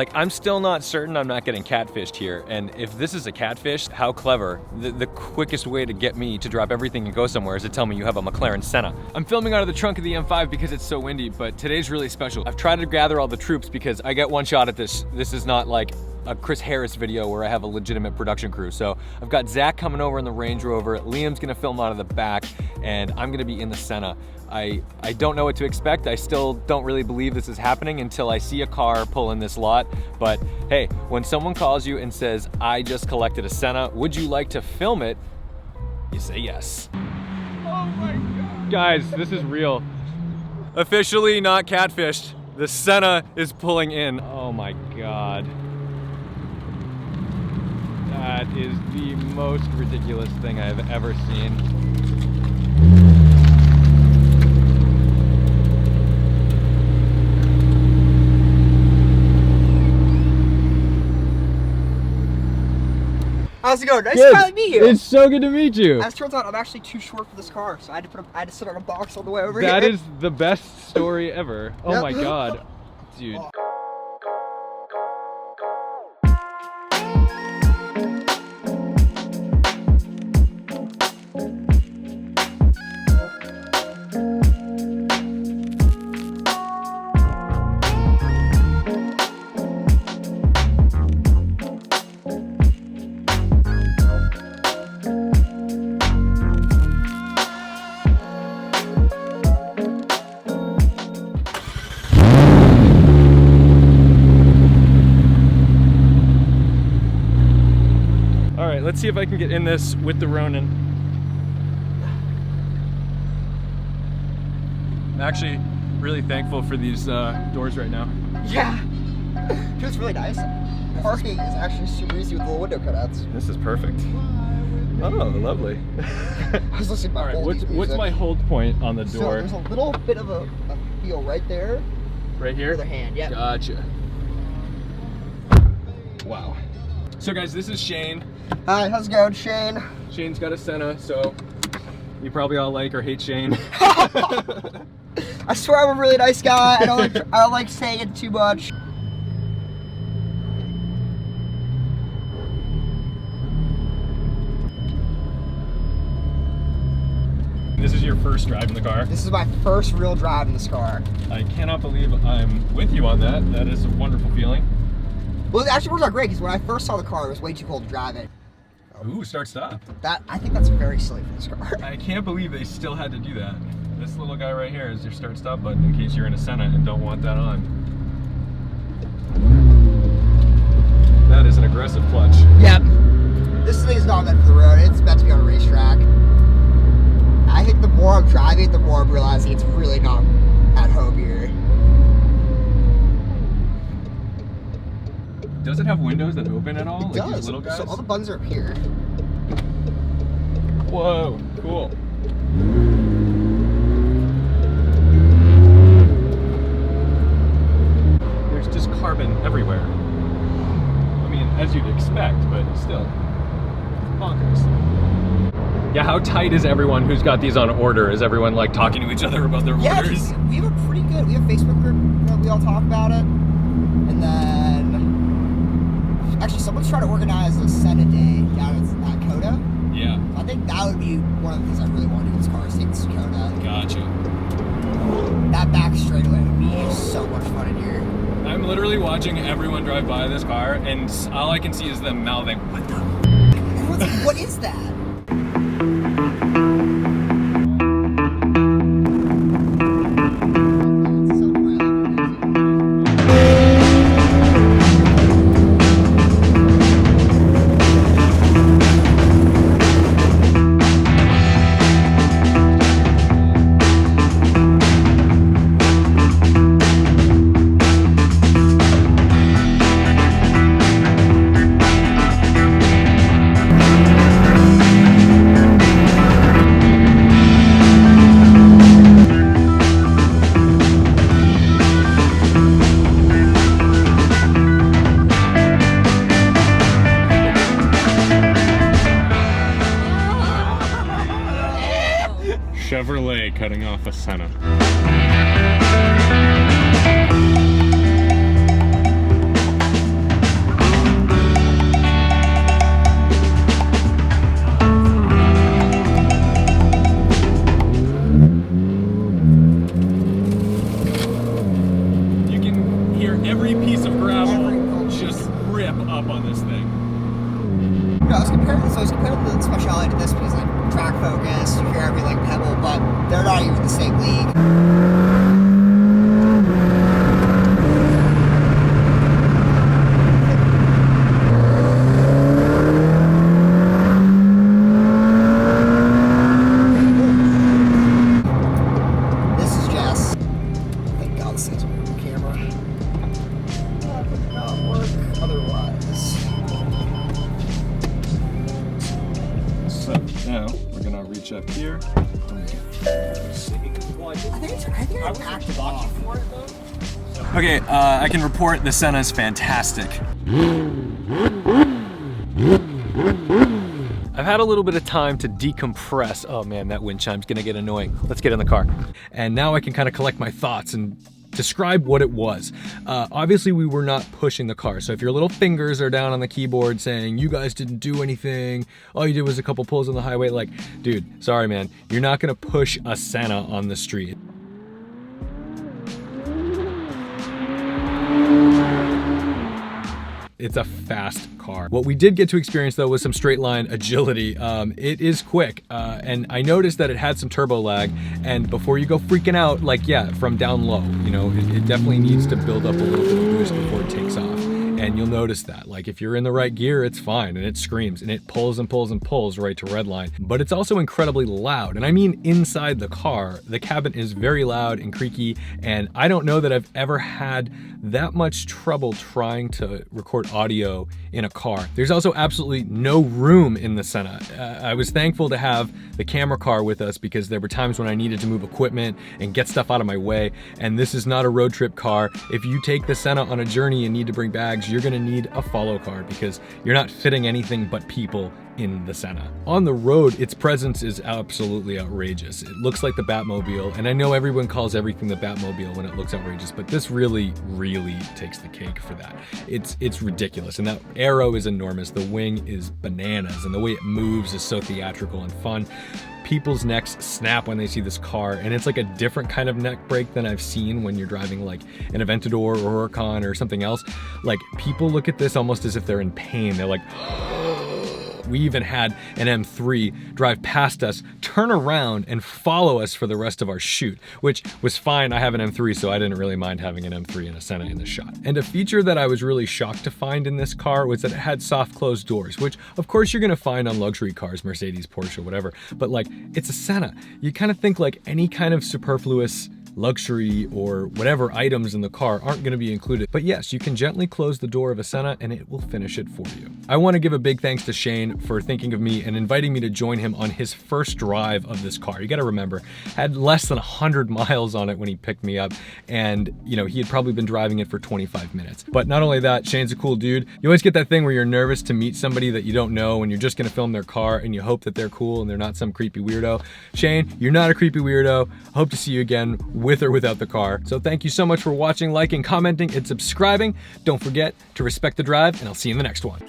Like, I'm still not certain I'm not getting catfished here, and if this is a catfish, how clever. The quickest way to get me to drop everything and go somewhere is to tell me you have a McLaren Senna. I'm filming out of the trunk of the M5 because it's so windy, but today's really special. I've tried to gather all the troops because I get one shot at this. This is not like a Chris Harris video where I have a legitimate production crew. So I've got Zach coming over in the Range Rover, Liam's gonna film out of the back, and I'm gonna be in the Senna. I don't know what to expect. I still don't really believe this is happening until I see a car pull in this lot. But hey, when someone calls you and says, I just collected a Senna, would you like to film it? You say yes. Oh my God. Guys, this is real. Officially not catfished. The Senna is pulling in. Oh my God. That is the most ridiculous thing I have ever seen. How's it going? Nice to finally meet you. It's so good to meet you. As it turns out, I'm actually too short for this car, so I had to sit on a box all the way over here. That is the best story ever. Oh my God, dude. Let's see if I can get in this with the Ronin. I'm actually really thankful for these doors right now. Yeah, dude, it's really nice. Parking is actually super easy with the little window cutouts. This is perfect. Oh, lovely. I was listening to my what's my hold point on the door? So there's a little bit of a feel right there. Right here? Other hand, yeah. Gotcha. Wow. So guys, this is Shane. Hi, how's it going, Shane? Shane's got a Senna, so you probably all like or hate Shane. I swear I'm a really nice guy. I don't like saying it too much. This is your first drive in the car? This is my first real drive in this car. I cannot believe I'm with you on that. That is a wonderful feeling. Well, it actually works out great because when I first saw the car, it was way too cold to drive it. Ooh, start stop. I think that's very silly for this car. I can't believe they still had to do that. This little guy right here is your start stop button in case you're in a Senna and don't want that on. That is an aggressive clutch. Yep. This thing is not meant for the road. It's meant to be on a racetrack. I think the more I'm driving, the more I'm realizing it's really not at home here. Does it have windows that open at all? It like does. These little guys? So all the buttons are up here. Whoa, cool. There's just carbon everywhere. I mean, as you'd expect, but still, it's bonkers. Yeah, how tight is everyone who's got these on order? Is everyone like talking to each other about their orders? Yeah, we have a pretty good, we have a Facebook group that we all talk about it. And then, actually someone's trying to organize a Senna day down at Coda. Yeah. I think that would be one of the things I really want to do with this car, is take this to Coda. Gotcha. That back straightaway would be so much fun in here. I'm literally watching everyone drive by this car, and all I can see is them mouthing, "What the?" Everyone's like, what is that? Chevrolet cutting off a Senna. thought you were in the same league. This is Jess. Thank God this thing's on camera. That would not work otherwise. So now we're gonna reach up here. I think I'm active off. Okay, I can report the Senna is fantastic. I've had a little bit of time to decompress. Oh man, that wind chime's gonna get annoying. Let's get in the car. And now I can kind of collect my thoughts and describe what it was. Obviously we were not pushing the car. So if your little fingers are down on the keyboard saying you guys didn't do anything, all you did was a couple pulls on the highway, like, dude, sorry man, you're not gonna push a Senna on the street. It's a fast car. What we did get to experience though was some straight line agility. It is quick, and I noticed that it had some turbo lag, and before you go freaking out, like yeah, from down low, you know, it definitely needs to build up a little bit of boost before it takes off. And you'll notice that, like if you're in the right gear, it's fine, and it screams, and it pulls and pulls and pulls right to redline. But it's also incredibly loud, and I mean inside the car. The cabin is very loud and creaky, and I don't know that I've ever had that much trouble trying to record audio in a car. There's also absolutely no room in the Senna. I was thankful to have the camera car with us because there were times when I needed to move equipment and get stuff out of my way, and this is not a road trip car. If you take the Senna on a journey and need to bring bags, you're gonna need a follow car because you're not fitting anything but people in the Senna. On the road, its presence is absolutely outrageous. It looks like the Batmobile, and I know everyone calls everything the Batmobile when it looks outrageous, but this really takes the cake for that. It's ridiculous, and that aero is enormous. The wing is bananas, and the way it moves is so theatrical and fun. People's necks snap when they see this car, and it's like a different kind of neck break than I've seen when you're driving like an Aventador or Huracan or something else. Like, people look at this almost as if they're in pain. They're like, we even had an M3 drive past us, turn around, and follow us for the rest of our shoot, which was fine. I have an M3, so I didn't really mind having an M3 and a Senna in the shot. And a feature that I was really shocked to find in this car was that it had soft closed doors, which of course you're gonna find on luxury cars, Mercedes, Porsche, whatever, but like, it's a Senna. You kind of think like any kind of superfluous luxury or whatever items in the car aren't going to be included. But yes, you can gently close the door of a Senna and it will finish it for you. I want to give a big thanks to Shane for thinking of me and inviting me to join him on his first drive of this car. You got to remember, had less than 100 miles on it when he picked me up, and you know, he had probably been driving it for 25 minutes. But not only that, Shane's a cool dude. You always get that thing where you're nervous to meet somebody that you don't know and you're just going to film their car and you hope that they're cool and they're not some creepy weirdo. Shane, you're not a creepy weirdo. Hope to see you again with or without the car. So thank you so much for watching, liking, commenting, and subscribing. Don't forget to respect the drive, and I'll see you in the next one.